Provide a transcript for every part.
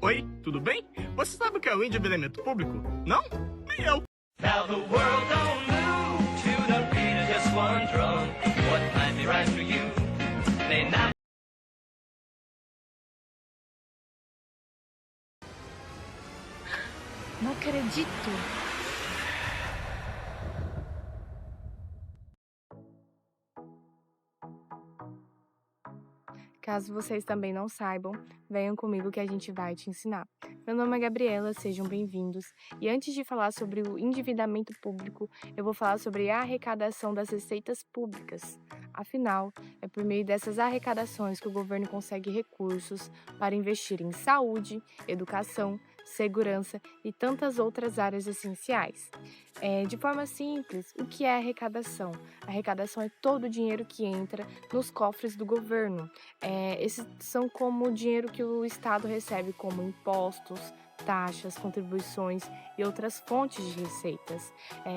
Oi, tudo bem? Você sabe o que é o endividamento público? Não? Nem eu. Now the world don't move to the beat of just one drum. What might be right for you may not. Não acredito. Caso vocês também não saibam, venham comigo que a gente vai te ensinar. Meu nome é Gabriela, sejam bem-vindos. E antes de falar sobre o endividamento público, eu vou falar sobre a arrecadação das receitas públicas. Afinal, é por meio dessas arrecadações que o governo consegue recursos para investir em saúde, educação, segurança e tantas outras áreas essenciais. De forma simples, o que é arrecadação? A arrecadação é todo o dinheiro que entra nos cofres do governo. Esses são como o dinheiro que o Estado recebe como impostos, taxas, contribuições e outras fontes de receitas.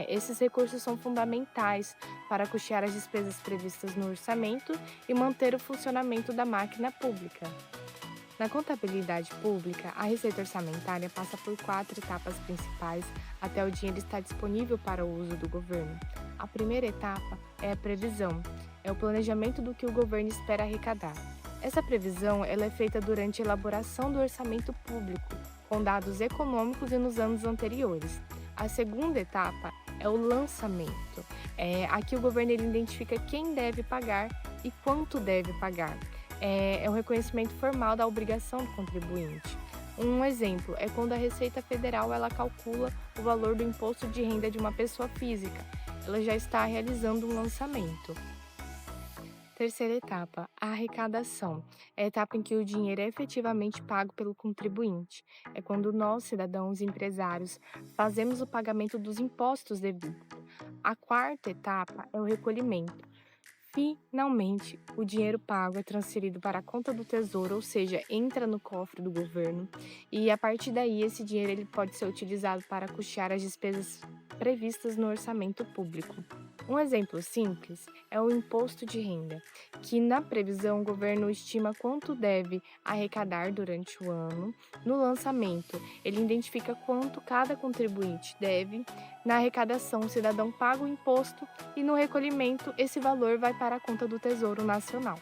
Esses recursos são fundamentais para custear as despesas previstas no orçamento e manter o funcionamento da máquina pública. Na contabilidade pública, a receita orçamentária passa por 4 etapas principais até o dinheiro estar disponível para o uso do governo. A primeira etapa é a previsão, é o planejamento do que o governo espera arrecadar. Essa previsão ela é feita durante a elaboração do orçamento público, com dados econômicos e nos anos anteriores. A segunda etapa é o lançamento. Aqui o governo ele identifica quem deve pagar e quanto deve pagar. É o reconhecimento formal da obrigação do contribuinte. Um exemplo é quando a Receita Federal ela calcula o valor do imposto de renda de uma pessoa física. Ela já está realizando um lançamento. Terceira etapa, a arrecadação. É a etapa em que o dinheiro é efetivamente pago pelo contribuinte. É quando nós, cidadãos e empresários, fazemos o pagamento dos impostos devidos. A quarta etapa é o recolhimento. Finalmente, o dinheiro pago é transferido para a conta do Tesouro, ou seja, entra no cofre do governo, e a partir daí esse dinheiro ele pode ser utilizado para custear as despesas previstas no orçamento público. Um exemplo simples é o imposto de renda, que na previsão o governo estima quanto deve arrecadar durante o ano. No lançamento, ele identifica quanto cada contribuinte deve. Na arrecadação, o cidadão paga o imposto e no recolhimento, esse valor vai para a conta do Tesouro Nacional.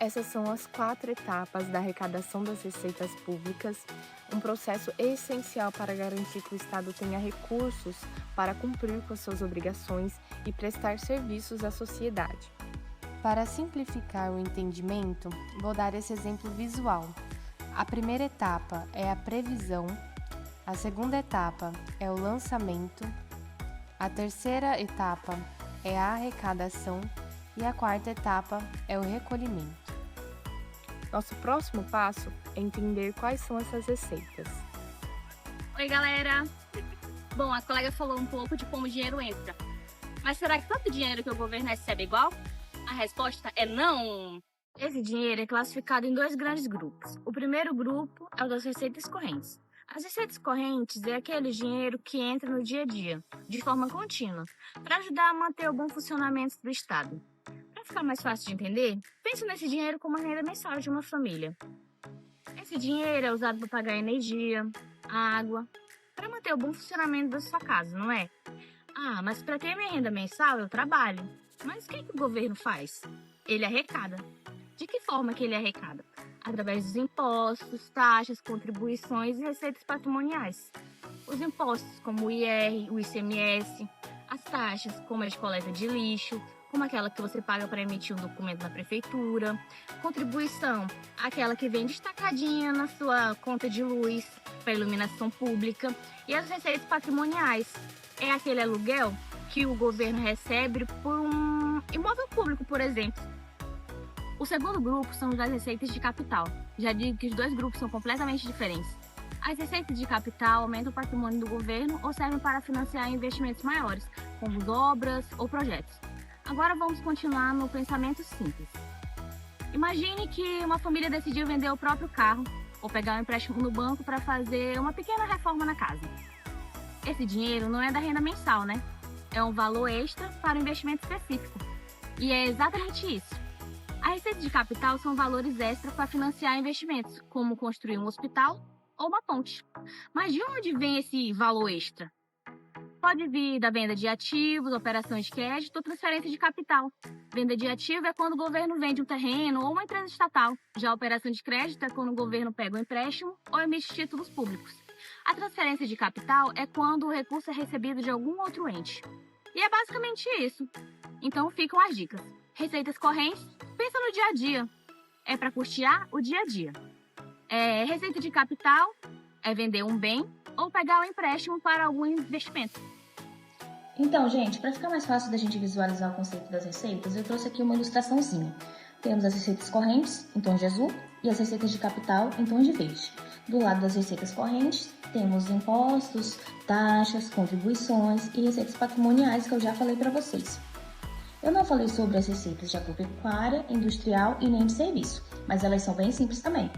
Essas são as 4 etapas da arrecadação das receitas públicas, um processo essencial para garantir que o Estado tenha recursos para cumprir com as suas obrigações e prestar serviços à sociedade. Para simplificar o entendimento, vou dar esse exemplo visual. A primeira etapa é a previsão, a segunda etapa é o lançamento, a terceira etapa é a arrecadação e a quarta etapa é o recolhimento. Nosso próximo passo é entender quais são essas receitas. Oi, galera! Bom, a colega falou um pouco de como o dinheiro entra. Mas será que todo dinheiro que o governo recebe é igual? A resposta é não! Esse dinheiro é classificado em 2 grandes grupos. O primeiro grupo é o das receitas correntes. As receitas correntes é aquele dinheiro que entra no dia a dia, de forma contínua, para ajudar a manter o bom funcionamento do Estado. Para ficar mais fácil de entender, pense nesse dinheiro como a renda mensal de uma família. Esse dinheiro é usado para pagar energia, água, para manter o bom funcionamento da sua casa, não é? Ah, mas para ter minha renda mensal eu trabalho. Mas o que o governo faz? Ele arrecada. De que forma que ele arrecada? Através dos impostos, taxas, contribuições e receitas patrimoniais. Os impostos como o IR, o ICMS, as taxas como a de coleta de lixo, como aquela que você paga para emitir um documento na prefeitura, contribuição, aquela que vem destacadinha na sua conta de luz para iluminação pública, e as receitas patrimoniais, é aquele aluguel que o governo recebe por um imóvel público, por exemplo. O segundo grupo são as receitas de capital. Já digo que os 2 grupos são completamente diferentes. As receitas de capital aumentam o patrimônio do governo ou servem para financiar investimentos maiores, como obras ou projetos. Agora vamos continuar no pensamento simples. Imagine que uma família decidiu vender o próprio carro ou pegar um empréstimo no banco para fazer uma pequena reforma na casa. Esse dinheiro não é da renda mensal, né? É um valor extra para um investimento específico. E é exatamente isso. A receita de capital são valores extra para financiar investimentos, como construir um hospital ou uma ponte. Mas de onde vem esse valor extra? Pode vir da venda de ativos, operações de crédito ou transferência de capital. Venda de ativo é quando o governo vende um terreno ou uma empresa estatal. Já a operação de crédito é quando o governo pega um empréstimo ou emite títulos públicos. A transferência de capital é quando o recurso é recebido de algum outro ente. E é basicamente isso. Então ficam as dicas. Receitas correntes, pensa no dia a dia. É para custear o dia a dia. Receita de capital é vender um bem ou pegar um empréstimo para algum investimento. Então, gente, para ficar mais fácil da gente visualizar o conceito das receitas, eu trouxe aqui uma ilustraçãozinha. Temos as receitas correntes, em tons de azul, e as receitas de capital, em tons de verde. Do lado das receitas correntes, temos impostos, taxas, contribuições e receitas patrimoniais que eu já falei para vocês. Eu não falei sobre as receitas de agropecuária, industrial e nem de serviço, mas elas são bem simples também.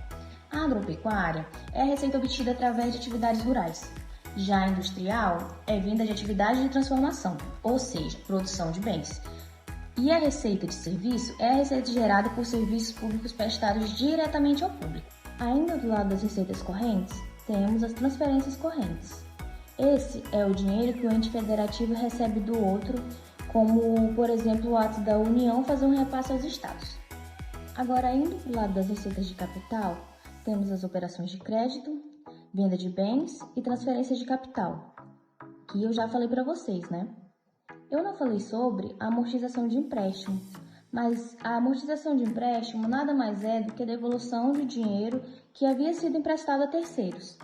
A agropecuária é a receita obtida através de atividades rurais. Já a industrial é vinda de atividade de transformação, ou seja, produção de bens. E a receita de serviço é a receita gerada por serviços públicos prestados diretamente ao público. Ainda do lado das receitas correntes, temos as transferências correntes. Esse é o dinheiro que o ente federativo recebe do outro, como, por exemplo, o ato da União fazer um repasse aos estados. Agora, indo para o lado das receitas de capital, temos as operações de crédito, venda de bens e transferência de capital, que eu já falei para vocês, né? Eu não falei sobre a amortização de empréstimo, mas a amortização de empréstimo nada mais é do que a devolução de dinheiro que havia sido emprestado a terceiros.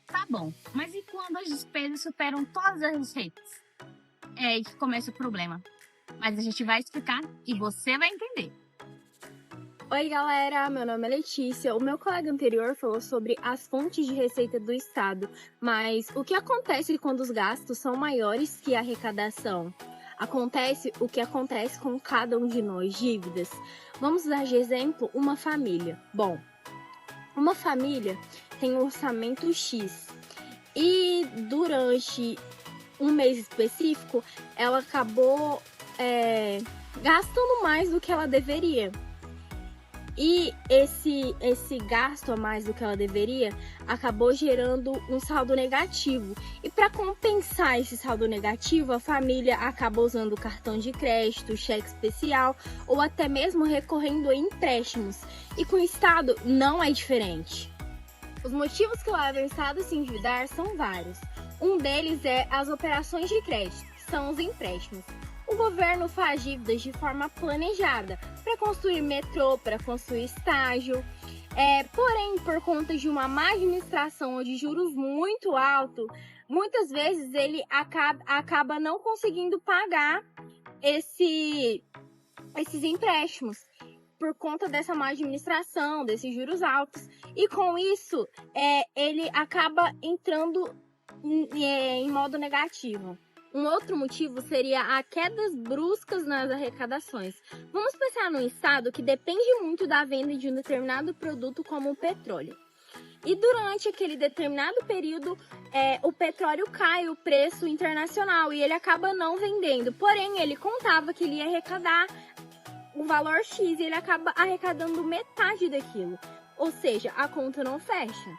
Tá bom, mas e quando as despesas superam todas as receitas? É aí que começa o problema. Mas a gente vai explicar e você vai entender. Oi galera, meu nome é Letícia. O meu colega anterior falou sobre as fontes de receita do Estado, mas o que acontece quando os gastos são maiores que a arrecadação? Acontece o que acontece com cada um de nós, dívidas. Vamos dar de exemplo uma família. Bom, uma família tem um orçamento X e durante um mês específico ela acabou gastando mais do que ela deveria. E esse gasto a mais do que ela deveria acabou gerando um saldo negativo. E para compensar esse saldo negativo, a família acaba usando cartão de crédito, cheque especial ou até mesmo recorrendo a empréstimos. E com o Estado não é diferente. Os motivos que levam o Estado a se endividar são vários. Um deles é as operações de crédito, que são os empréstimos. O governo faz dívidas de forma planejada para construir metrô, para construir estágio. Porém, por conta de uma má administração ou de juros muito altos, muitas vezes ele acaba não conseguindo pagar esses empréstimos por conta dessa má administração, desses juros altos. E com isso, ele acaba entrando em modo negativo. Um outro motivo seria a quedas bruscas nas arrecadações. Vamos pensar num estado que depende muito da venda de um determinado produto como o petróleo. E durante aquele determinado período, o petróleo cai o preço internacional e ele acaba não vendendo. Porém, ele contava que ele ia arrecadar o valor X e ele acaba arrecadando metade daquilo. Ou seja, a conta não fecha.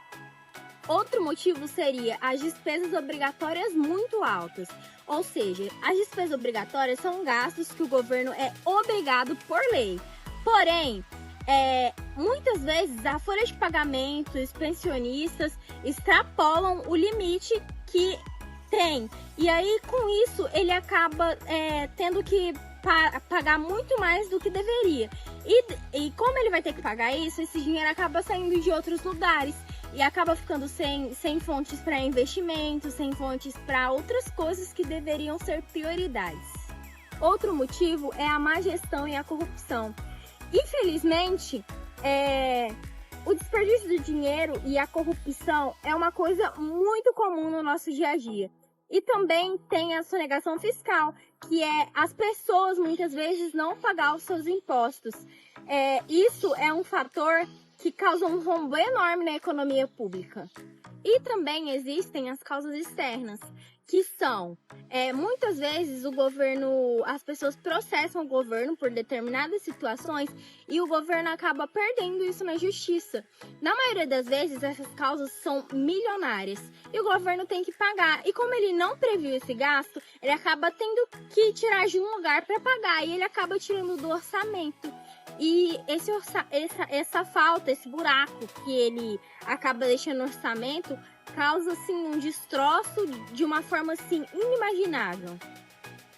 Outro motivo seria as despesas obrigatórias muito altas. Ou seja, as despesas obrigatórias são gastos que o governo é obrigado por lei. Porém, muitas vezes a folha de pagamentos, pensionistas extrapolam o limite que tem. E aí, com isso, ele acaba tendo que pagar muito mais do que deveria. E como ele vai ter que pagar isso, esse dinheiro acaba saindo de outros lugares. E acaba ficando sem fontes para investimentos, sem fontes para outras coisas que deveriam ser prioridades. Outro motivo é a má gestão e a corrupção. Infelizmente, o desperdício do dinheiro e a corrupção é uma coisa muito comum no nosso dia a dia. E também tem a sonegação fiscal, que é as pessoas muitas vezes não pagar os seus impostos. Isso é um fator que causa um rombo enorme na economia pública. E também existem as causas externas, que são, muitas vezes as pessoas processam o governo por determinadas situações e o governo acaba perdendo isso na justiça. Na maioria das vezes, essas causas são milionárias e o governo tem que pagar. E como ele não previu esse gasto, ele acaba tendo que tirar de um lugar para pagar e ele acaba tirando do orçamento. E essa falta, esse buraco que ele acaba deixando no orçamento, causa assim um destroço de uma forma assim inimaginável.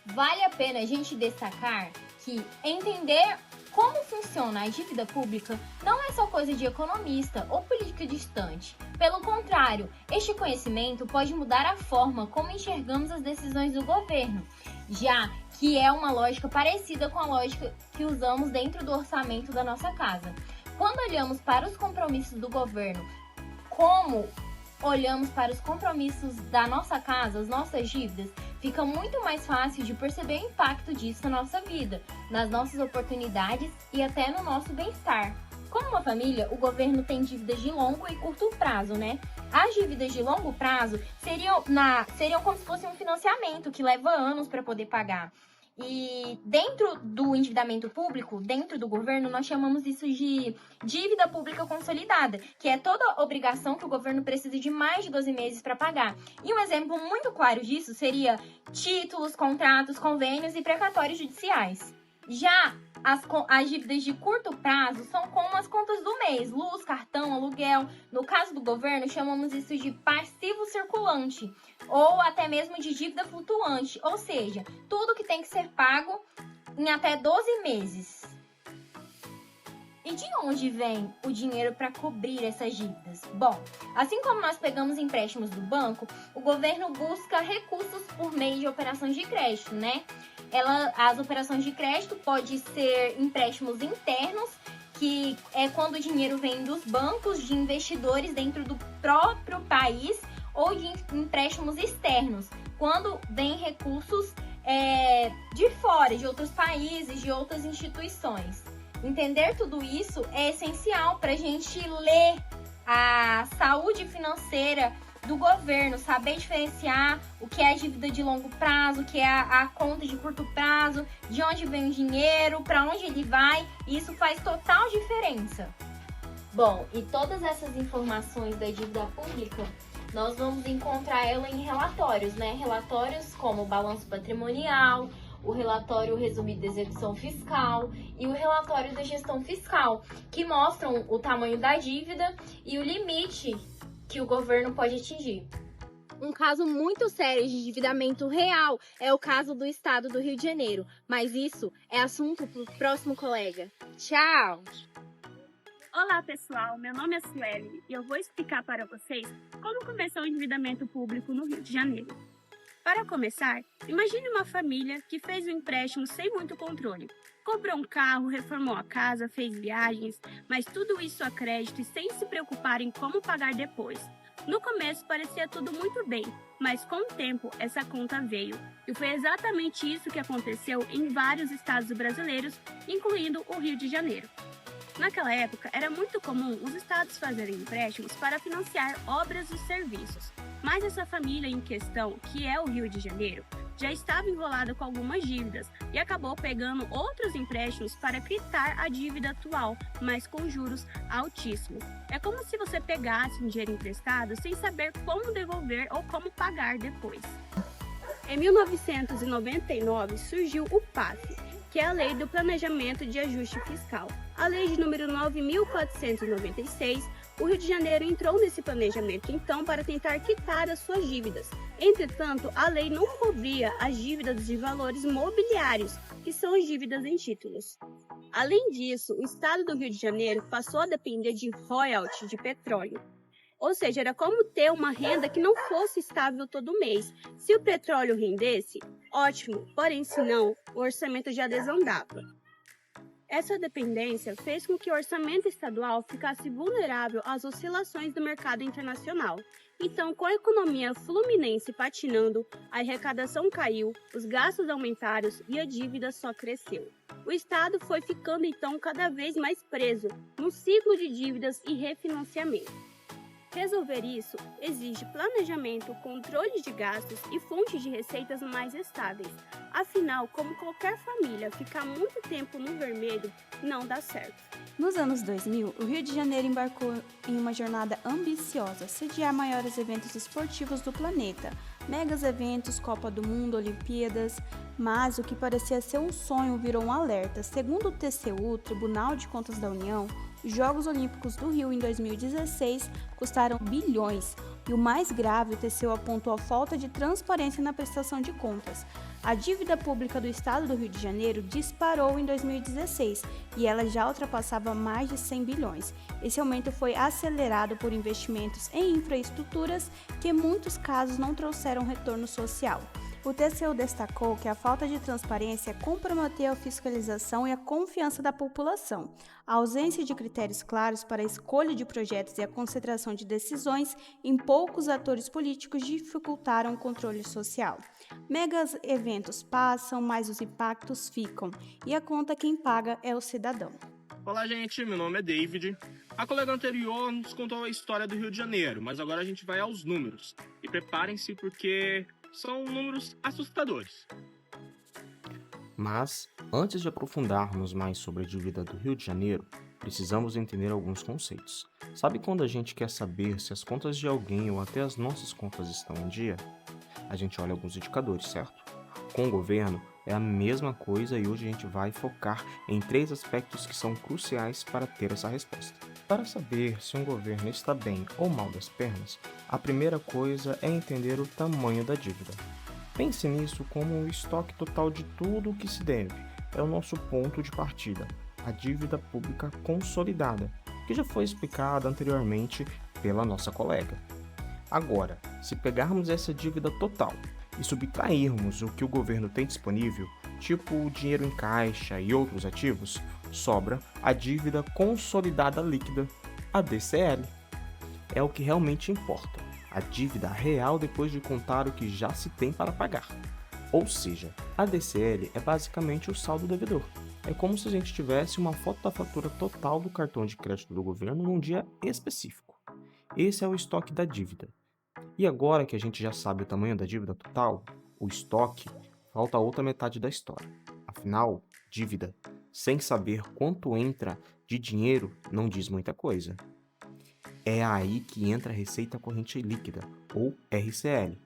Vale a pena a gente destacar que entender como funciona a dívida pública não é só coisa de economista ou política distante. Pelo contrário, este conhecimento pode mudar a forma como enxergamos as decisões do governo, já que é uma lógica parecida com a lógica que usamos dentro do orçamento da nossa casa. Quando olhamos para os compromissos do governo, como olhamos para os compromissos da nossa casa, as nossas dívidas, fica muito mais fácil de perceber o impacto disso na nossa vida, nas nossas oportunidades e até no nosso bem-estar. Como uma família, o governo tem dívidas de longo e curto prazo, né? As dívidas de longo prazo seriam como se fosse um financiamento que leva anos para poder pagar. E dentro do endividamento público, dentro do governo, nós chamamos isso de dívida pública consolidada, que é toda obrigação que o governo precisa de mais de 12 meses para pagar. E um exemplo muito claro disso seria títulos, contratos, convênios e precatórios judiciais. Já as dívidas de curto prazo são como as contas do mês, luz, cartão, aluguel. No caso do governo, chamamos isso de passivo circulante ou até mesmo de dívida flutuante, ou seja, tudo que tem que ser pago em até 12 meses. E de onde vem o dinheiro para cobrir essas dívidas? Bom, assim como nós pegamos empréstimos do banco, o governo busca recursos por meio de operações de crédito, né? As operações de crédito podem ser empréstimos internos, que é quando o dinheiro vem dos bancos, de investidores dentro do próprio país, ou de empréstimos externos, quando vem recursos de fora, de outros países, de outras instituições. Entender tudo isso é essencial para a gente ler a saúde financeira do governo, saber diferenciar o que é a dívida de longo prazo, o que é a conta de curto prazo, de onde vem o dinheiro, para onde ele vai. Isso faz total diferença. Bom, e todas essas informações da dívida pública, nós vamos encontrar ela em relatórios, né? Relatórios como o balanço patrimonial, o relatório resumido da execução fiscal e o relatório da gestão fiscal, que mostram o tamanho da dívida e o limite que o governo pode atingir. Um caso muito sério de endividamento real é o caso do estado do Rio de Janeiro, mas isso é assunto para o próximo colega. Tchau! Olá pessoal, meu nome é Sueli e eu vou explicar para vocês como começou o endividamento público no Rio de Janeiro. Para começar, imagine uma família que fez um empréstimo sem muito controle. Comprou um carro, reformou a casa, fez viagens, mas tudo isso a crédito e sem se preocupar em como pagar depois. No começo parecia tudo muito bem, mas com o tempo essa conta veio. E foi exatamente isso que aconteceu em vários estados brasileiros, incluindo o Rio de Janeiro. Naquela época, era muito comum os estados fazerem empréstimos para financiar obras e serviços. Mas essa família em questão, que é o Rio de Janeiro, já estava enrolada com algumas dívidas e acabou pegando outros empréstimos para quitar a dívida atual, mas com juros altíssimos. É como se você pegasse um dinheiro emprestado sem saber como devolver ou como pagar depois. Em 1999 surgiu o PAF, que é a Lei do Planejamento de Ajuste Fiscal. A lei de número 9.496, o Rio de Janeiro entrou nesse planejamento então para tentar quitar as suas dívidas. Entretanto, a lei não cobria as dívidas de valores mobiliários, que são as dívidas em títulos. Além disso, o estado do Rio de Janeiro passou a depender de royalties de petróleo. Ou seja, era como ter uma renda que não fosse estável todo mês. Se o petróleo rendesse, ótimo, porém se não, o orçamento já desandava. Essa dependência fez com que o orçamento estadual ficasse vulnerável às oscilações do mercado internacional. Então, com a economia fluminense patinando, a arrecadação caiu, os gastos aumentaram e a dívida só cresceu. O Estado foi ficando então cada vez mais preso num ciclo de dívidas e refinanciamento. Resolver isso exige planejamento, controle de gastos e fontes de receitas mais estáveis. Afinal, como qualquer família, ficar muito tempo no vermelho não dá certo. Nos anos 2000, o Rio de Janeiro embarcou em uma jornada ambiciosa, sediar maiores eventos esportivos do planeta, megas eventos, Copa do Mundo, Olimpíadas, mas o que parecia ser um sonho virou um alerta. Segundo o TCU, Tribunal de Contas da União, os Jogos Olímpicos do Rio em 2016 custaram bilhões, e o mais grave, o TCU apontou a falta de transparência na prestação de contas. A dívida pública do estado do Rio de Janeiro disparou em 2016 e ela já ultrapassava mais de 100 bilhões. Esse aumento foi acelerado por investimentos em infraestruturas que em muitos casos não trouxeram retorno social. O TCU destacou que a falta de transparência comprometeu a fiscalização e a confiança da população. A ausência de critérios claros para a escolha de projetos e a concentração de decisões em poucos atores políticos dificultaram o controle social. Megas eventos passam, mas os impactos ficam, e a conta quem paga é o cidadão. Olá, gente, meu nome é David. A colega anterior nos contou a história do Rio de Janeiro, mas agora a gente vai aos números. E preparem-se porque são números assustadores. Mas, antes de aprofundarmos mais sobre a dívida do Rio de Janeiro, precisamos entender alguns conceitos. Sabe quando a gente quer saber se as contas de alguém ou até as nossas contas estão em dia? A gente olha alguns indicadores, certo? Com o governo, é a mesma coisa e hoje a gente vai focar em 3 aspectos que são cruciais para ter essa resposta. Para saber se um governo está bem ou mal das pernas, a primeira coisa é entender o tamanho da dívida. Pense nisso como o estoque total de tudo o que se deve. É o nosso ponto de partida, a dívida pública consolidada, que já foi explicada anteriormente pela nossa colega. Agora, se pegarmos essa dívida total e subtrairmos o que o governo tem disponível, tipo o dinheiro em caixa e outros ativos, sobra a dívida consolidada líquida, a DCL. É o que realmente importa, a dívida real depois de contar o que já se tem para pagar. Ou seja, a DCL é basicamente o saldo devedor. É como se a gente tivesse uma foto da fatura total do cartão de crédito do governo num dia específico. Esse é o estoque da dívida. E agora que a gente já sabe o tamanho da dívida total, o estoque, falta a outra metade da história. Afinal, dívida, sem saber quanto entra de dinheiro, não diz muita coisa. É aí que entra a Receita Corrente Líquida, ou RCL.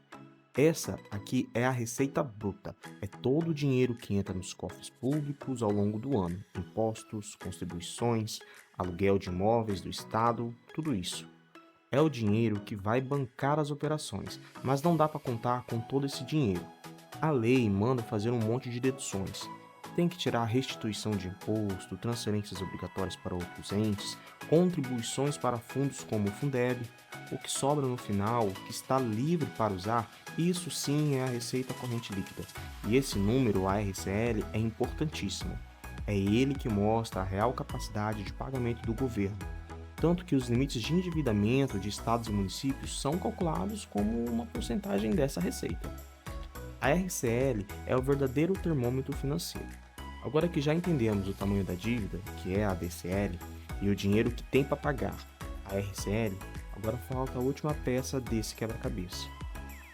Essa aqui é a receita bruta, é todo o dinheiro que entra nos cofres públicos ao longo do ano, impostos, contribuições, aluguel de imóveis do Estado, tudo isso. É o dinheiro que vai bancar as operações, mas não dá para contar com todo esse dinheiro. A lei manda fazer um monte de deduções. Tem que tirar restituição de imposto, transferências obrigatórias para outros entes, contribuições para fundos como o Fundeb. O que sobra no final, o que está livre para usar, isso sim é a Receita Corrente Líquida. E esse número, a RCL, é importantíssimo. É ele que mostra a real capacidade de pagamento do governo. Tanto que os limites de endividamento de estados e municípios são calculados como uma porcentagem dessa receita. A RCL é o verdadeiro termômetro financeiro. Agora que já entendemos o tamanho da dívida, que é a DCL, e o dinheiro que tem para pagar, a RCL, agora falta a última peça desse quebra-cabeça.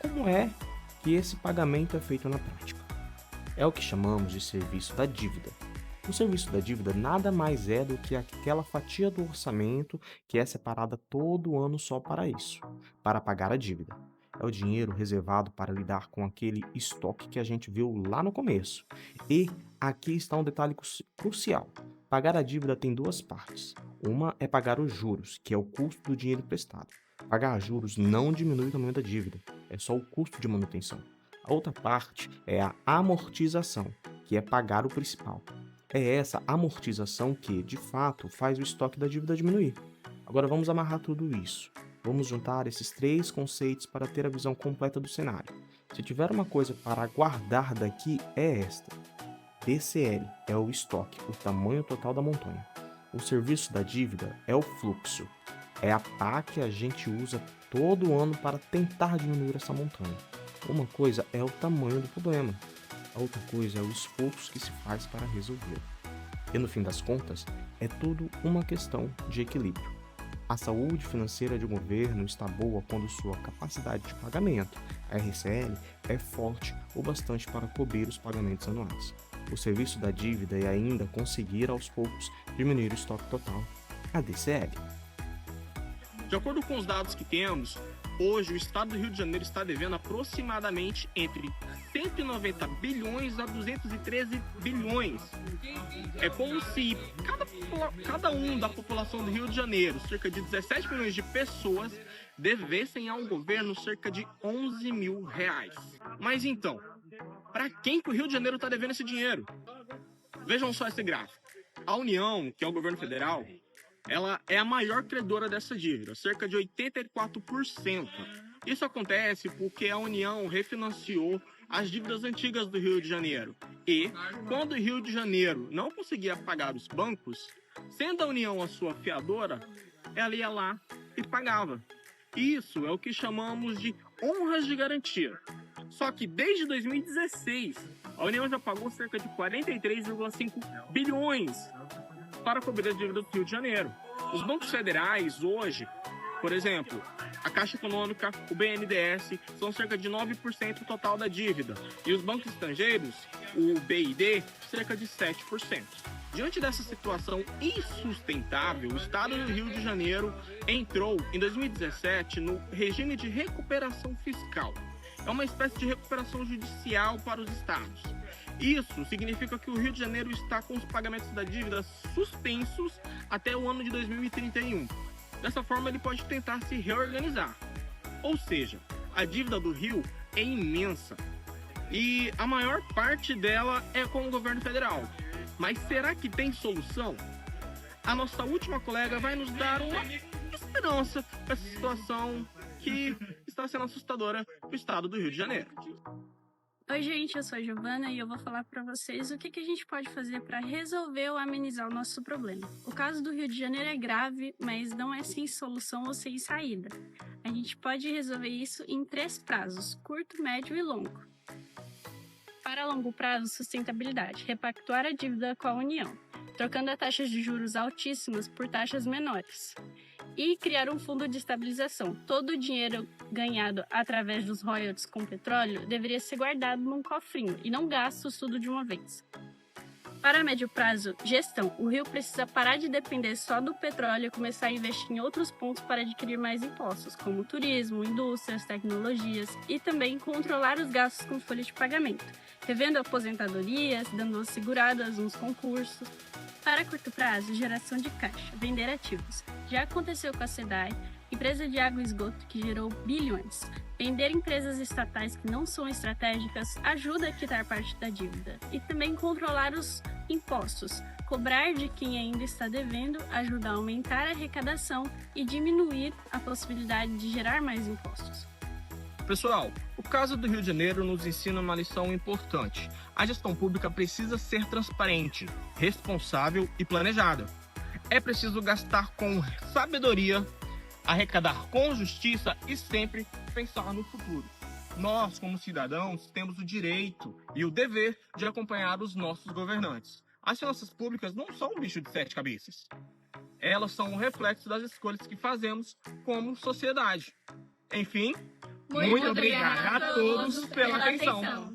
Como é que esse pagamento é feito na prática? É o que chamamos de serviço da dívida. O serviço da dívida nada mais é do que aquela fatia do orçamento que é separada todo ano só para isso, para pagar a dívida. É o dinheiro reservado para lidar com aquele estoque que a gente viu lá no começo. E aqui está um detalhe crucial. Pagar a dívida tem 2 partes. Uma é pagar os juros, que é o custo do dinheiro emprestado. Pagar juros não diminui o tamanho da dívida, é só o custo de manutenção. A outra parte é a amortização, que é pagar o principal. É essa amortização que, de fato, faz o estoque da dívida diminuir. Agora vamos amarrar tudo isso. Vamos juntar esses 3 conceitos para ter a visão completa do cenário. Se tiver uma coisa para guardar daqui, é esta. DCL é o estoque, o tamanho total da montanha. O serviço da dívida é o fluxo. É a pá que a gente usa todo ano para tentar diminuir essa montanha. Uma coisa é o tamanho do problema. A outra coisa é o esforço que se faz para resolver. E no fim das contas, é tudo uma questão de equilíbrio. A saúde financeira de um governo está boa quando sua capacidade de pagamento, a RCL, é forte o bastante para cobrir os pagamentos anuais. O serviço da dívida é ainda conseguir aos poucos diminuir o estoque total, a DCL. De acordo com os dados que temos, hoje o estado do Rio de Janeiro está devendo aproximadamente entre 190 bilhões a 213 bilhões. É como se cada um da população do Rio de Janeiro, cerca de 17 milhões de pessoas, devessem ao governo cerca de 11 mil reais. Mas então, para quem que o Rio de Janeiro está devendo esse dinheiro? Vejam só esse gráfico. A União, que é o governo federal, ela é a maior credora dessa dívida, cerca de 84%. Isso acontece porque a União refinanciou as dívidas antigas do Rio de Janeiro. E, quando o Rio de Janeiro não conseguia pagar os bancos, sendo a União a sua fiadora, ela ia lá e pagava. Isso é o que chamamos de honras de garantia. Só que desde 2016, a União já pagou cerca de 43,5 bilhões para cobrir as dívidas do Rio de Janeiro. Os bancos federais hoje, por exemplo, a Caixa Econômica, o BNDES, são cerca de 9% do total da dívida. E os bancos estrangeiros, o BID, cerca de 7%. Diante dessa situação insustentável, o Estado do Rio de Janeiro entrou, em 2017, no regime de recuperação fiscal. É uma espécie de recuperação judicial para os estados. Isso significa que o Rio de Janeiro está com os pagamentos da dívida suspensos até o ano de 2031. Dessa forma, ele pode tentar se reorganizar. Ou seja, a dívida do Rio é imensa e a maior parte dela é com o governo federal. Mas será que tem solução? A nossa última colega vai nos dar uma esperança para essa situação que está sendo assustadora para o estado do Rio de Janeiro. Oi, gente, eu sou a Giovana e eu vou falar para vocês o que a gente pode fazer para resolver ou amenizar o nosso problema. O caso do Rio de Janeiro é grave, mas não é sem solução ou sem saída. A gente pode resolver isso em 3 prazos: curto, médio e longo. Para longo prazo, sustentabilidade, repactuar a dívida com a União, trocando as taxas de juros altíssimas por taxas menores. E criar um fundo de estabilização. Todo o dinheiro ganhado através dos royalties com petróleo deveria ser guardado num cofrinho e não gasto tudo de uma vez. Para médio prazo, gestão. O Rio precisa parar de depender só do petróleo e começar a investir em outros pontos para adquirir mais impostos, como turismo, indústrias, tecnologias, e também controlar os gastos com folha de pagamento, revendo aposentadorias, dando seguradas nos concursos. Para curto prazo, geração de caixa, vender ativos. Já aconteceu com a SEDAI, empresa de água e esgoto que gerou bilhões. Vender empresas estatais que não são estratégicas ajuda a quitar parte da dívida. E também controlar os impostos. Cobrar de quem ainda está devendo ajuda a aumentar a arrecadação e diminuir a possibilidade de gerar mais impostos. Pessoal, o caso do Rio de Janeiro nos ensina uma lição importante. A gestão pública precisa ser transparente, responsável e planejada. É preciso gastar com sabedoria, arrecadar com justiça e sempre pensar no futuro. Nós, como cidadãos, temos o direito e o dever de acompanhar os nossos governantes. As finanças públicas não são um bicho de 7 cabeças. Elas são um reflexo das escolhas que fazemos como sociedade. Enfim, muito obrigado a todos pela atenção.